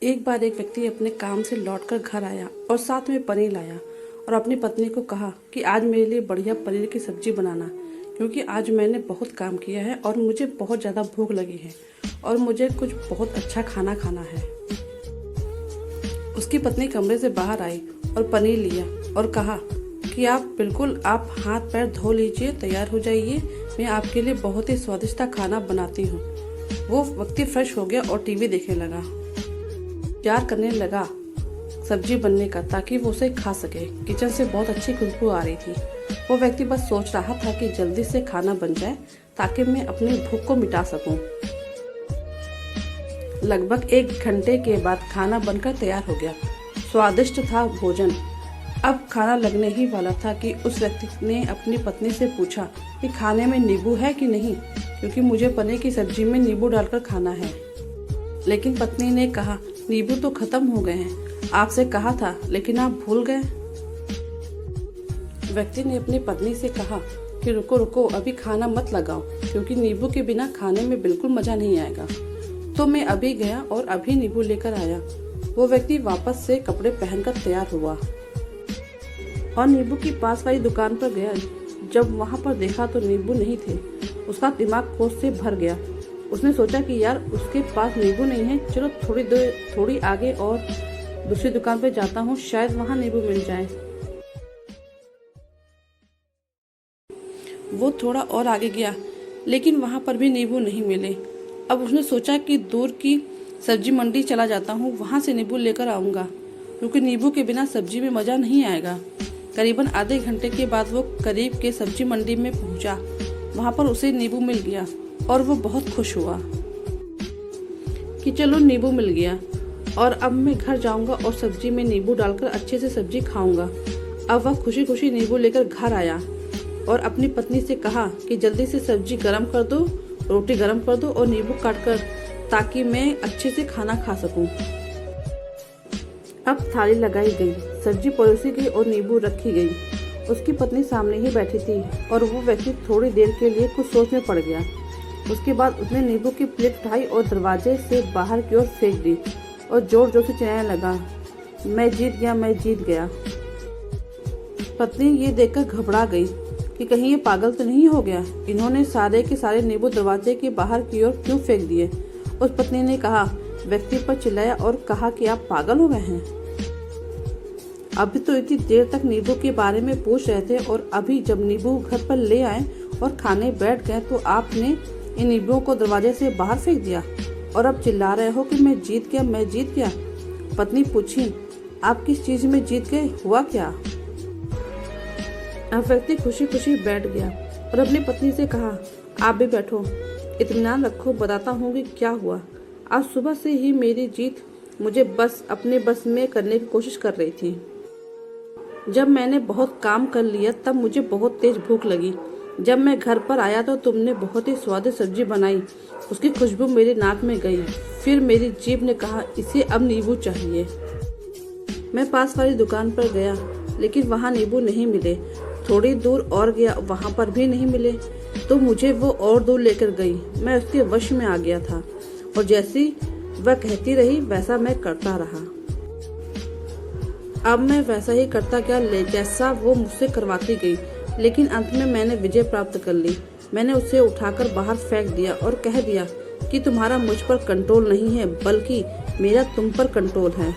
एक बार एक व्यक्ति अपने काम से लौटकर घर आया और साथ में पनीर लाया और अपनी पत्नी को कहा कि आज मेरे लिए बढ़िया पनीर की सब्जी बनाना, क्योंकि आज मैंने बहुत काम किया है और मुझे बहुत ज़्यादा भूख लगी है और मुझे कुछ बहुत अच्छा खाना खाना है। उसकी पत्नी कमरे से बाहर आई और पनीर लिया और कहा कि आप हाथ पैर धो लीजिए, तैयार हो जाइए, मैं आपके लिए बहुत ही स्वादिष्ट खाना बनाती हूँ। वो व्यक्ति फ्रेश हो गया और टीवी देखने लगा। इंतजार करने लगा सब्जी बनने का ताकि वो उसे खा सके। किचन से बहुत अच्छी खुशबू आ रही थी। वो व्यक्ति बस सोच रहा था कि जल्दी से खाना बन जाए ताकि मैं अपनी भूख को मिटा सकूं। लगभग 1 घंटे के बाद खाना बनकर तैयार हो गया। स्वादिष्ट था भोजन। अब खाना लगने ही वाला था कि उस व्यक्ति ने अपनी पत्नी से पूछा कि खाने में नींबू है कि नहीं, क्योंकि मुझे पनीर की सब्जी में नींबू डालकर खाना है। लेकिन पत्नी ने कहा, नींबू तो खत्म हो गए हैं, आपसे कहा था लेकिन आप भूल गए। व्यक्ति ने अपनी पत्नी से कहा कि रुको रुको, अभी खाना मत लगाओ, क्योंकि नींबू के बिना खाने में बिल्कुल मजा नहीं आएगा। तो मैं अभी गया और अभी नींबू लेकर आया। वो व्यक्ति वापस से कपड़े पहनकर तैयार हुआ और नींबू की पास वाली दुकान पर गया। जब वहां पर देखा तो नींबू नहीं थे। उसका दिमाग क्रोध से भर गया। उसने सोचा कि यार, उसके पास नींबू नहीं है, चलो थोड़ी आगे और दूसरी दुकान पर जाता हूँ, शायद वहां नींबू मिल जाए। वो थोड़ा और आगे गया, लेकिन वहां पर भी नींबू नहीं मिले। अब उसने सोचा कि दूर की सब्जी मंडी चला जाता हूँ, वहां से नींबू लेकर आऊंगा, क्योंकि नींबू के बिना सब्जी में मजा नहीं आएगा। करीबन आधे घंटे के बाद वो करीब के सब्जी मंडी में पहुंचा। वहां पर उसे नींबू मिल गया और वो बहुत खुश हुआ कि चलो नींबू मिल गया और अब मैं घर जाऊंगा और सब्जी में नींबू डालकर अच्छे से सब्जी खाऊंगा। अब वह खुशी खुशी नींबू लेकर घर आया और अपनी पत्नी से कहा कि जल्दी से सब्जी गरम कर दो, रोटी गरम कर दो और नींबू काट कर, ताकि मैं अच्छे से खाना खा सकूं। अब थाली लगाई गई, सब्जी परोसी गई और नींबू रखी गई। उसकी पत्नी सामने ही बैठी थी और वो व्यक्ति थोड़ी देर के लिए कुछ सोच में पड़ गया। उसके बाद उसने नींबू की प्लेट उठाई और दरवाजे से बाहर की ओर फेंक दी और जोर जोर से चिल्लाने लगा, मैं जीत गया, मैं जीत गया। पत्नी ये देखकर घबरा गई कि कहीं ये पागल तो नहीं हो गया, इन्होंने सारे के सारे नींबू दरवाजे के बाहर की ओर क्यों फेंक दिए। उस पत्नी ने कहा, व्यक्ति पर चिल्लाया और कहा कि आप पागल हो गए हैं। अभी तो इतनी देर तक नींबू के बारे में पूछ रहे थे और अभी जब नींबू घर पर ले आए और खाने बैठ गए तो आपने इन नींबुओं को दरवाजे से बाहर फेंक दिया और अब चिल्ला रहे हो कि मैं जीत गया, मैं जीत गया। पत्नी पूछी, आप किस चीज में जीत गए, हुआ क्या। अब व्यक्ति खुशी खुशी बैठ गया और अपनी पत्नी से कहा, आप भी बैठो, इत्मीनान रखो, बताता हूँ कि क्या हुआ। आज सुबह से ही मेरी जीत मुझे बस अपने बस में करने की कोशिश कर रही थी। जब मैंने बहुत काम कर लिया तब मुझे बहुत तेज भूख लगी। जब मैं घर पर आया तो तुमने बहुत ही स्वादिष्ट सब्जी बनाई, उसकी खुशबू मेरी नाक में गई। फिर मेरी जीभ ने कहा, इसे अब नींबू चाहिए। मैं पास वाली दुकान पर गया, लेकिन वहाँ नींबू नहीं मिले। थोड़ी दूर और गया, वहाँ पर भी नहीं मिले, तो मुझे वो और दूर लेकर गई। मैं उसके वश में आ गया था और जैसी वह कहती रही वैसा मैं करता रहा। अब मैं वैसा ही करता गया जैसा वो मुझसे करवाती गई, लेकिन अंत में मैंने विजय प्राप्त कर ली। मैंने उसे उठाकर बाहर फेंक दिया और कह दिया कि तुम्हारा मुझ पर कंट्रोल नहीं है, बल्कि मेरा तुम पर कंट्रोल है,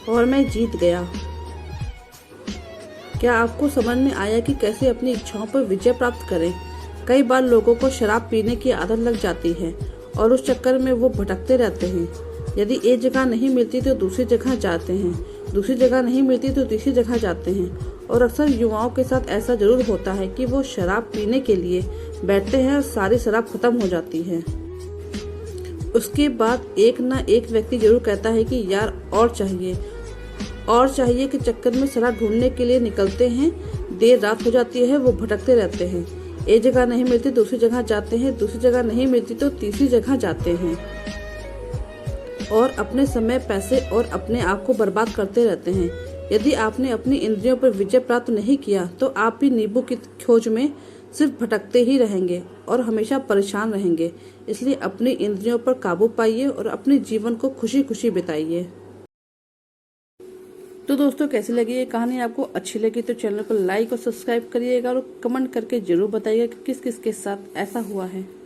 और मैं जीत गया। क्या आपको समझ में आया कि कैसे अपनी इच्छाओं पर विजय प्राप्त करें। कई बार लोगों को शराब पीने की आदत लग जाती है और उस चक्कर में वो भटकते रहते हैं। यदि एक जगह नहीं मिलती तो दूसरी जगह जाते हैं, दूसरी जगह नहीं मिलती तो तीसरी जगह जाते हैं। और अक्सर युवाओं के साथ ऐसा जरूर होता है कि वो शराब पीने के लिए बैठते हैं और सारी शराब खत्म हो जाती है। उसके बाद एक ना एक व्यक्ति जरूर कहता है कि यार और चाहिए के चक्कर में शराब ढूंढने के लिए निकलते हैं। देर रात हो जाती है, वो भटकते रहते हैं। एक जगह नहीं मिलती दूसरी जगह जाते हैं, दूसरी जगह नहीं मिलती तो तीसरी जगह जाते हैं और अपने समय, पैसे और अपने आप को बर्बाद करते रहते हैं। यदि आपने अपनी इंद्रियों पर विजय प्राप्त नहीं किया तो आप भी नींबू की खोज में सिर्फ भटकते ही रहेंगे और हमेशा परेशान रहेंगे। इसलिए अपनी इंद्रियों पर काबू पाइए और अपने जीवन को खुशी खुशी बिताइए। तो दोस्तों, कैसी लगी ये कहानी? आपको अच्छी लगी तो चैनल को लाइक और सब्सक्राइब करिएगा और कमेंट करके जरूर बताइएगा कि किस किस के साथ ऐसा हुआ है।